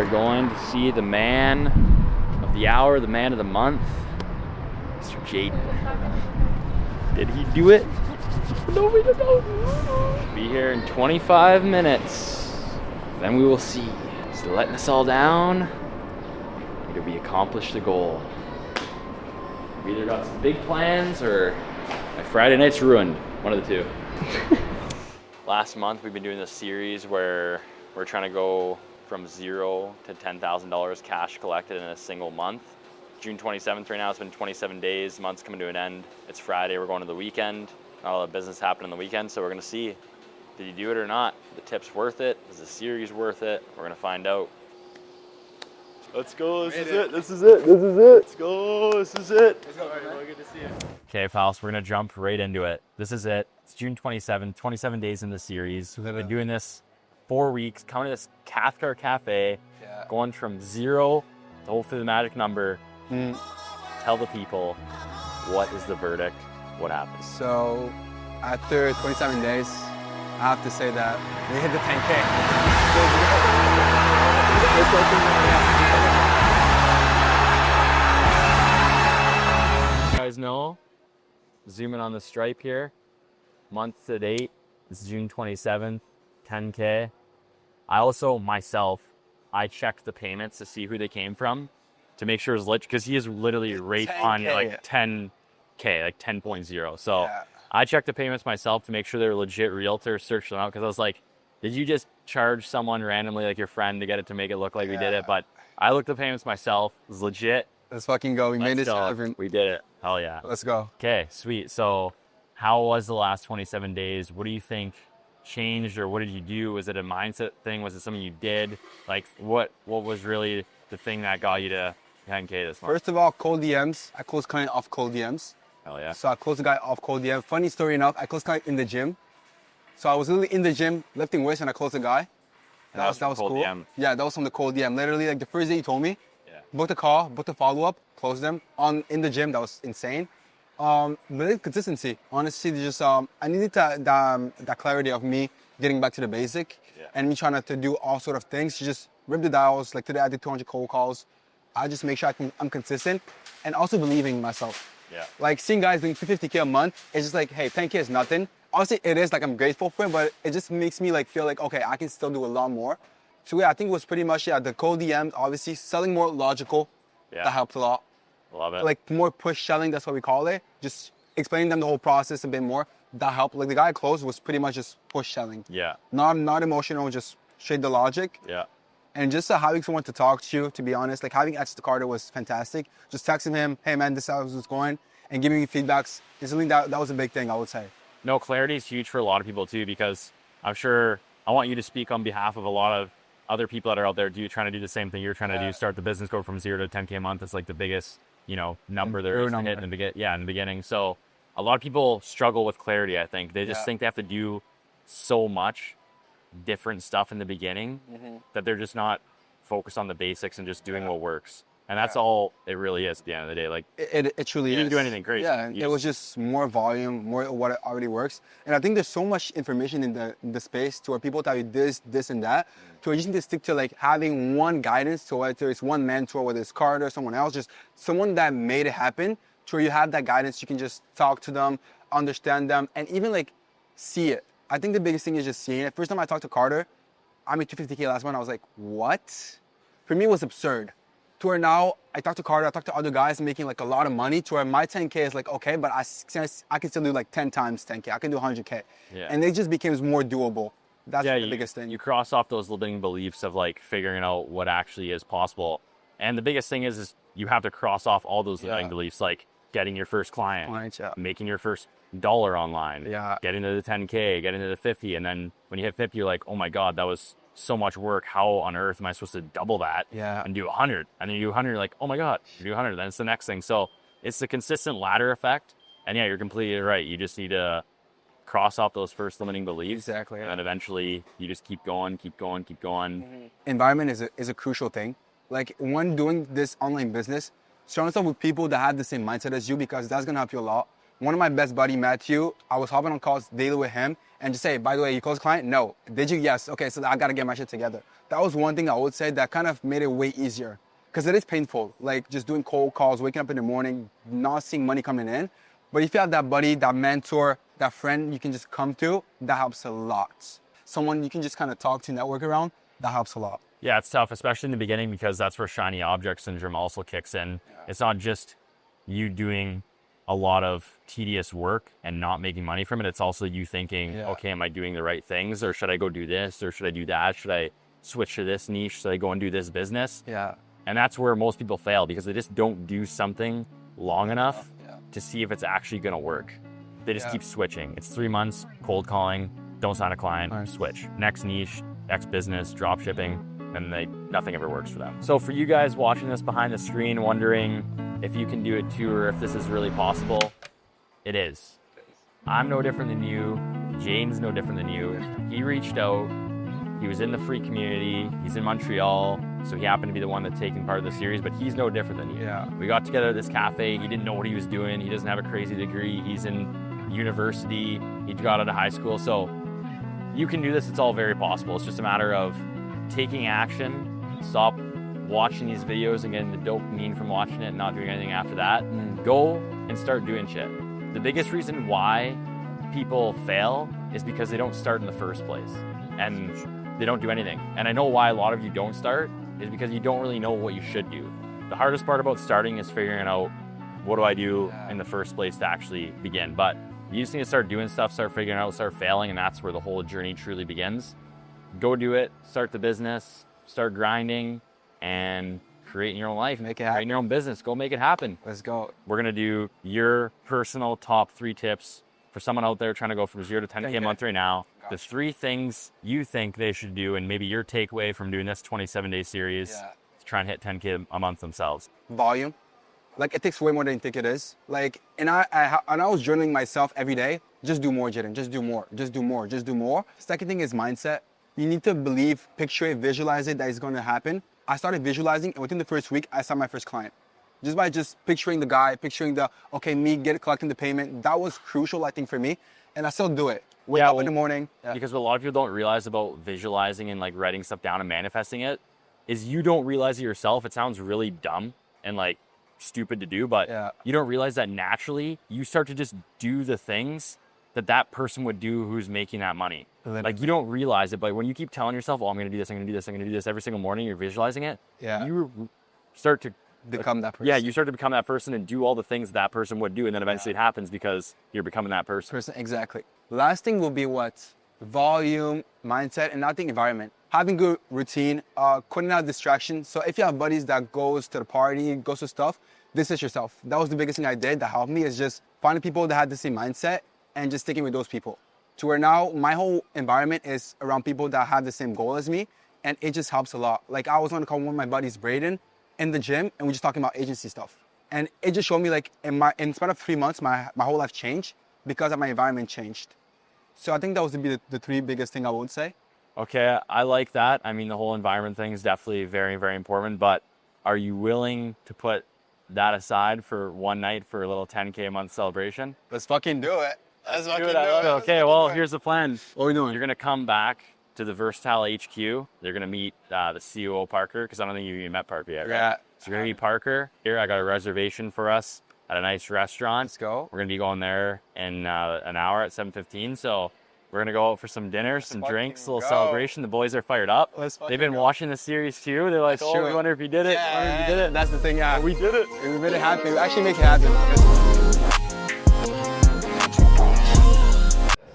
are going to see the man of the hour, the man of the month, Mr. Jaden. Did he do it? No, we don't know. Be here in 25 minutes. Then we will see. Is he letting us all down? Or did we accomplish the goal? We either got some big plans or my Friday night's ruined. One of the two. Last month we've been doing this series where we're trying to go from $0 to $10,000 cash collected in a single month. June 27th right now, it's been 27 days, the month's coming to an end. It's Friday, we're going to the weekend. Not a lot of business happening on the weekend, so we're gonna see, did you do it or not? The tip's worth it, is the series worth it? We're gonna find out. Let's go, this is it, this is it, this is it. Let's go, this is it. Let's go, very good to see you. Okay, pals, we're gonna jump right into it. This is it, it's June 27th, 27 days in the series. We've been doing this 4 weeks, coming to this Cathcar Cafe, going from 0 to hopefully the magic number. Tell the people, what is the verdict? What happened? So, after 27 days, I have to say that we hit the 10K. You guys know, zoom in on the stripe here, month to date, it's June 27th, 10K. I also, myself, I checked the payments to see who they came from to make sure it's legit, because he is literally right 10K. on like 10K, like 10.0. So I checked the payments myself to make sure they're legit realtors, searched them out, because I was like, did you just charge someone randomly, like your friend, to get it to make it look like we did it? But I looked at the payments myself, it was legit. Let's fucking go, we made this happen. We did it, hell yeah. Let's go. Okay, sweet. So how was the last 27 days? What do you think changed, or what did you do? Was it a mindset thing? Was it something you did? Like what was really the thing that got you to 10K this month? First of all, cold DMs. I closed client off cold DMs. Hell yeah. So I closed the guy off cold DM. Funny story enough, I closed client in the gym. So I was literally in the gym lifting weights and I closed the guy. And that was cool. DM. Yeah, that was from the cold DM. Literally, like the first day you told me, booked a call, booked a follow-up, closed them in the gym. That was insane. Really consistency. Honestly, just I needed that clarity of me getting back to the basic and me trying to do all sort of things. To just rip the dials. Like today I did 200 cold calls. I just make sure I'm consistent and also believing in myself. Yeah. Like seeing guys doing 50K a month, it's just like, hey, 10K is nothing. Obviously it is, like I'm grateful for it, but it just makes me like feel like, okay, I can still do a lot more. So yeah, I think it was pretty much, the cold DMs, obviously selling more logical. That helped a lot. Love it. Like more push selling, that's what we call it. Just explaining them the whole process a bit more. That helped. Like the guy I closed was pretty much just push selling. Yeah. Not emotional, just straight the logic. Yeah. And just having someone to talk to be honest, like having Ed Carter was fantastic. Just texting him, hey man, this is how it's going, and giving me feedbacks. Instantly, that was a big thing, I would say. No, clarity is huge for a lot of people too, because I'm sure, I want you to speak on behalf of a lot of other people that are out there trying to do the same thing you're trying to do, start the business, go from 0 to 10K a month. It's like the biggest, number there is to hit in the beginning. So a lot of people struggle with clarity, I think. They just think they have to do so much different stuff in the beginning that they're just not focused on the basics and just doing what works. And that's all it really is at the end of the day. Like it truly you didn't do anything crazy. Yeah, it was just more volume, more what already works. And I think there's so much information in the space to where people tell you this and that. So you just need to stick to like having one guidance, to whether it's one mentor, whether it's Carter or someone else, just someone that made it happen, to where you have that guidance, you can just talk to them, understand them, and even like see it. I think the biggest thing is just seeing it. First time I talked to Carter, I made 250K last month. I was like, what? For me, it was absurd. To where now I talk to Carter, I talk to other guys making like a lot of money, to where my 10K is like, okay, but I can still do like 10 times 10K. I can do 100K. Yeah. And it just becomes more doable. That's the biggest thing. You cross off those limiting beliefs of like figuring out what actually is possible. And the biggest thing is you have to cross off all those limiting beliefs, like getting your first client, making your first dollar online, getting to the 10K, getting to the 50. And then when you hit 50, you're like, oh my God, that was so much work. How on earth am I supposed to double that and do 100? And then you do 100, you're like, oh my God, you do 100. Then it's the next thing. So it's the consistent ladder effect. And yeah, you're completely right. You just need to cross off those first limiting beliefs. Exactly. And then eventually you just keep going. Environment is a crucial thing. Like when doing this online business, surround yourself with people that have the same mindset as you, because that's going to help you a lot. One of my best buddy, Matthew, I was hopping on calls daily with him and just say, by the way, you close client? No. Did you? Yes. Okay, so I got to get my shit together. That was one thing I would say that kind of made it way easier. Because it is painful, like just doing cold calls, waking up in the morning, not seeing money coming in. But if you have that buddy, that mentor, that friend you can just come to, that helps a lot. Someone you can just kind of talk to, network around, that helps a lot. Yeah, it's tough, especially in the beginning, because that's where shiny object syndrome also kicks in. Yeah. It's not just you doing a lot of tedious work and not making money from it. It's also you thinking, okay, am I doing the right things? Or should I go do this? Or should I do that? Should I switch to this niche? Should I go and do this business? Yeah. And that's where most people fail, because they just don't do something long enough to see if it's actually going to work. They just keep switching. It's 3 months, cold calling, don't sign a client, switch. Next niche, next business, drop shipping, and nothing ever works for them. So for you guys watching this behind the screen, wondering if you can do it too, or if this is really possible, it is. I'm no different than you. Jane's no different than you. He reached out. He was in the free community. He's in Montreal, so he happened to be the one that's taking part of the series, but he's no different than you. Yeah. We got together at this cafe. He didn't know what he was doing. He doesn't have a crazy degree. He's in university. He got out of high school. So you can do this. It's all very possible. It's just a matter of taking action. Stop watching these videos and getting the dopamine from watching it and not doing anything after that. Go and start doing shit. The biggest reason why people fail is because they don't start in the first place. And they don't do anything. And I know why a lot of you don't start is because you don't really know what you should do. The hardest part about starting is figuring out, what do I do in the first place to actually begin? But you just need to start doing stuff, start figuring out, start failing, and that's where the whole journey truly begins. Go do it, start the business, start grinding, and creating your own life. Make it happen. Creating your own business. Go make it happen. Let's go. We're gonna do your personal top 3 tips for someone out there trying to go from 0 to 10K a month right now. The 3 things you think they should do, and maybe your takeaway from doing this 27-day series to try and hit 10K a month themselves. Volume. Like, it takes way more than you think it is. Like, and I was journaling myself every day. Just do more, Jaden. Just do more. Just do more. Just do more. Second thing is mindset. You need to believe, picture it, visualize it that it's going to happen. I started visualizing, and within the first week, I signed my first client. Just by picturing the guy, picturing collecting the payment. That was crucial, I think, for me. And I still do it. Wake up in the morning. Because what a lot of people don't realize about visualizing and like writing stuff down and manifesting it is you don't realize it yourself. It sounds really dumb and like stupid to do, but you don't realize that naturally you start to just do the things that person would do who's making that money. Like, you don't realize it, but when you keep telling yourself, oh, I'm going to do this, I'm going to do this, I'm going to do this every single morning, you're visualizing it. You start to become that person. Yeah, you start to become that person and do all the things that person would do, and then eventually it happens because you're becoming that person. Exactly. Last thing will be what? Volume, mindset, and I think environment. Having good routine, cutting out distractions. So if you have buddies that goes to the party, goes to stuff, distance yourself. That was the biggest thing I did that helped me, is just finding people that had the same mindset and just sticking with those people. To where now my whole environment is around people that have the same goal as me, and it just helps a lot. Like, I was on to call one of my buddies, Braden, in the gym, and we're just talking about agency stuff. And it just showed me, like, in span of 3 months, my whole life changed because of my environment changed. So I think that would be the 3 biggest thing I would say. Okay, I like that. I mean, the whole environment thing is definitely very, very important, but are you willing to put that aside for one night for a little 10K a month celebration? Let's fucking do it. Let's fucking do it. Okay, well, here's the plan. What are we doing? You're gonna come back to the Versatile HQ. You're gonna meet the COO, Parker, because I don't think you even met Parker yet, right? Yeah. So you're gonna meet Parker. Here, I got a reservation for us at a nice restaurant. Let's go. We're gonna be going there in an hour at 7:15. So we're gonna go out for some dinner, some drinks, a little celebration. The boys are fired up. They've been watching the series too. They're like, oh, we wonder if you did it. Yeah, that's the thing, yeah. We did it. We made it happen. We actually make it happen.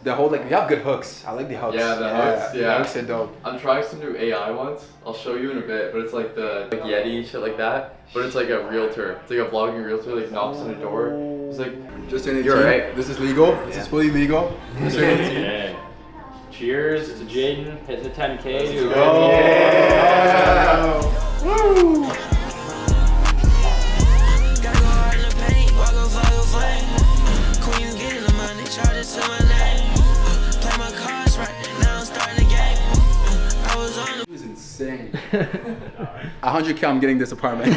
The whole, like, we have good hooks. I like the hooks. Yeah, the hooks. Yeah. The hooks are dope. I'm trying some new AI ones. I'll show you in a bit, but it's like the Yeti shit like that. But it's like a realtor. It's like a vlogging realtor, like knocks on a door. It's like, Just in it. you're right. This is legal. This is fully legal. Yeah. Cheers to Jaden hitting the 10K. Dude. Yeah. Woo! It was insane. 100K, I'm getting this apartment.